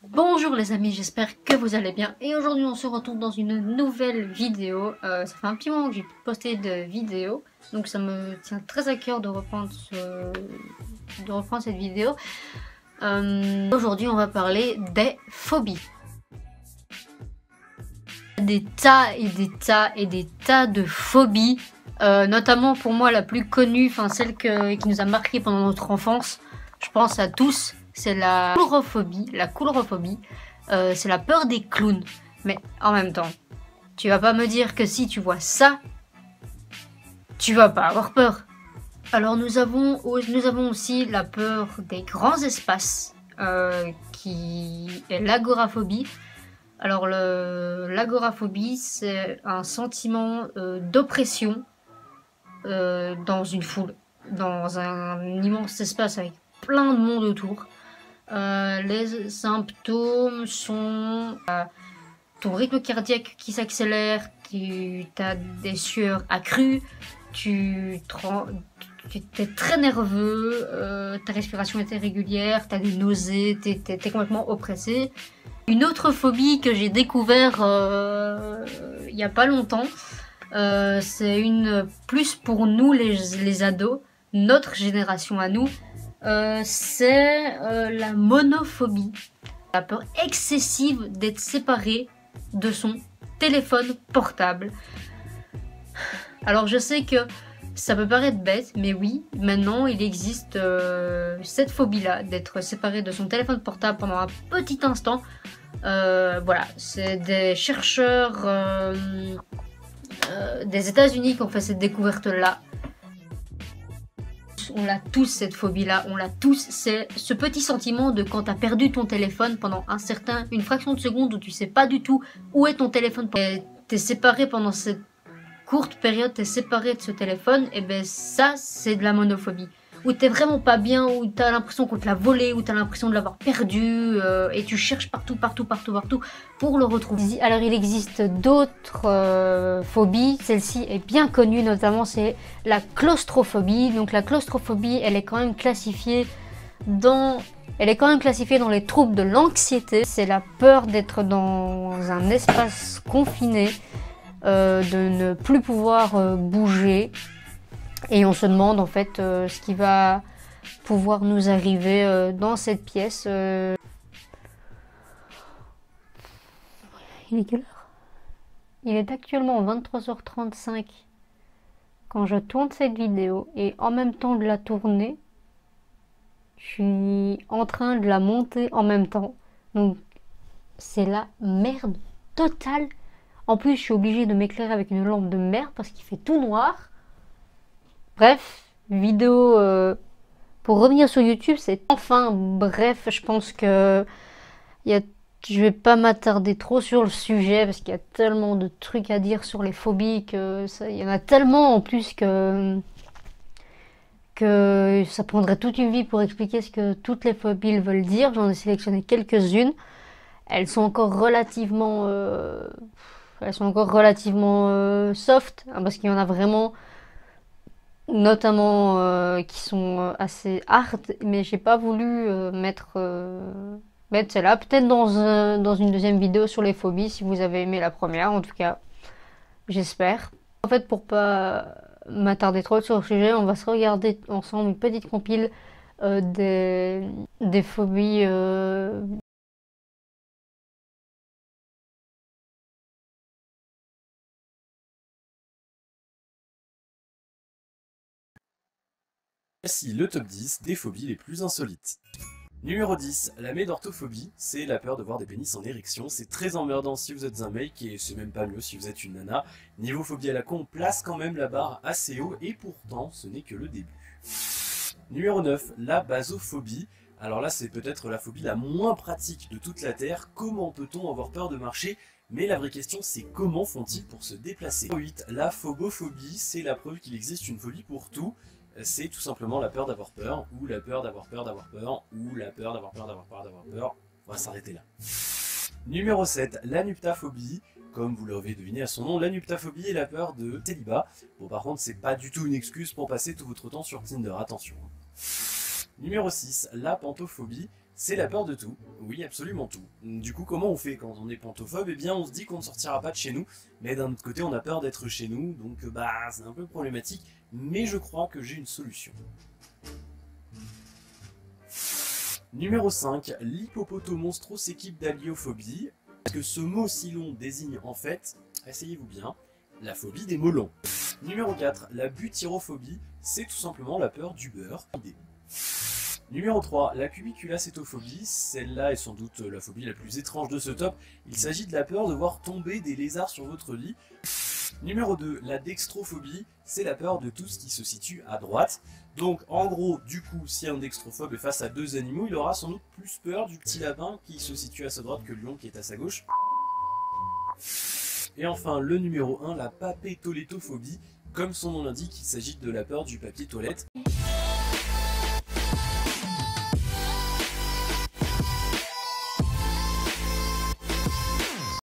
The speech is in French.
Bonjour les amis, j'espère que vous allez bien et aujourd'hui on se retrouve dans une nouvelle vidéo. Ça fait un petit moment que j'ai posté de vidéo, donc ça me tient très à cœur de reprendre, cette vidéo. Aujourd'hui on va parler des phobies. Des tas et des tas et des tas de phobies, notamment pour moi la plus connue, enfin celle qui nous a marqué pendant notre enfance, je pense à tous, c'est la coulrophobie. C'est la peur des clowns. Mais en même temps, tu vas pas me dire que si tu vois ça, tu vas pas avoir peur. Alors nous avons aussi la peur des grands espaces, qui est l'agoraphobie. Alors l'agoraphobie, c'est un sentiment d'oppression dans une foule, dans un immense espace avec plein de monde autour. Les symptômes sont ton rythme cardiaque qui s'accélère, tu as des sueurs accrues, tu es très nerveux, ta respiration est irrégulière, tu as des nausées, tu es complètement oppressé. Une autre phobie que j'ai découvert il n'y a pas longtemps, c'est une plus pour nous les ados, notre génération à nous, c'est la monophobie. La peur excessive d'être séparé de son téléphone portable. Alors je sais que ça peut paraître bête, mais oui, maintenant il existe cette phobie-là, d'être séparé de son téléphone portable pendant un petit instant. Voilà, c'est des chercheurs des États-Unis qui ont fait cette découverte-là. On l'a tous, cette phobie-là, on l'a tous. C'est ce petit sentiment de quand t'as perdu ton téléphone pendant une fraction de seconde où tu sais pas du tout où est ton téléphone. T'es séparé pendant cette courte période, t'es séparé de ce téléphone, et ben ça, c'est de la monophobie. Où t'es vraiment pas bien, où t'as l'impression qu'on te l'a volé, où t'as l'impression de l'avoir perdu, et tu cherches partout pour le retrouver. Alors il existe d'autres phobies, celle-ci est bien connue, notamment c'est la claustrophobie. Donc la claustrophobie, elle est quand même classifiée dans les troubles de l'anxiété. C'est la peur d'être dans un espace confiné, de ne plus pouvoir bouger. Et on se demande en fait ce qui va pouvoir nous arriver dans cette pièce. Il est quelle heure? Il est actuellement 23h35 quand je tourne cette vidéo, et en même temps de la tourner, je suis en train de la monter en même temps. Donc c'est la merde totale. En plus je suis obligée de m'éclairer avec une lampe de merde parce qu'il fait tout noir. Bref, vidéo pour revenir sur YouTube, c'est enfin bref, je pense que je vais pas m'attarder trop sur le sujet parce qu'il y a tellement de trucs à dire sur les phobies il y en a tellement en plus que ça prendrait toute une vie pour expliquer ce que toutes les phobies veulent dire. J'en ai sélectionné quelques-unes. Elles sont encore relativement soft, hein, parce qu'il y en a vraiment notamment qui sont assez hard, mais j'ai pas voulu mettre celle-là. Peut-être dans une deuxième vidéo sur les phobies, si vous avez aimé la première, en tout cas, j'espère. En fait, pour pas m'attarder trop sur le sujet, on va se regarder ensemble une petite compile des phobies. Voici le top 10 des phobies les plus insolites. Numéro 10, la médorthophobie, c'est la peur de voir des pénis en érection. C'est très emmerdant si vous êtes un mec et c'est même pas mieux si vous êtes une nana. Niveau phobie à la con, on place quand même la barre assez haut et pourtant ce n'est que le début. Numéro 9, la basophobie. Alors là c'est peut-être la phobie la moins pratique de toute la Terre. Comment peut-on avoir peur de marcher? Mais la vraie question c'est comment font-ils pour se déplacer? Numéro 8, la phobophobie, c'est la preuve qu'il existe une phobie pour tout. C'est tout simplement la peur d'avoir peur, ou la peur d'avoir peur d'avoir peur, ou la peur d'avoir peur d'avoir peur d'avoir peur. On va s'arrêter là. Numéro 7, la nuptaphobie. Comme vous l'avez deviné à son nom, la nuptaphobie est la peur de célibat. Bon par contre c'est pas du tout une excuse pour passer tout votre temps sur Tinder, attention. Numéro 6, la pantophobie. c'est la peur de tout. Oui, absolument tout. Du coup, comment on fait quand on est pantophobe? Eh bien, on se dit qu'on ne sortira pas de chez nous, mais d'un autre côté, on a peur d'être chez nous, donc bah, c'est un peu problématique, mais je crois que j'ai une solution. Numéro 5, l'hippopotomonstro-s'équipe d'alliophobie. Que ce mot si long désigne en fait, asseyez-vous bien, la phobie des melons. Numéro 4, la butyrophobie, c'est tout simplement la peur du beurre. Numéro 3, la cubiculacétophobie, celle-là est sans doute la phobie la plus étrange de ce top, il s'agit de la peur de voir tomber des lézards sur votre lit. Numéro 2, la dextrophobie, c'est la peur de tout ce qui se situe à droite. Donc en gros, du coup, si un dextrophobe est face à deux animaux, il aura sans doute plus peur du petit lapin qui se situe à sa droite que le lion qui est à sa gauche. Et enfin, le numéro 1, la papétolétophobie. Comme son nom l'indique, il s'agit de la peur du papier toilette.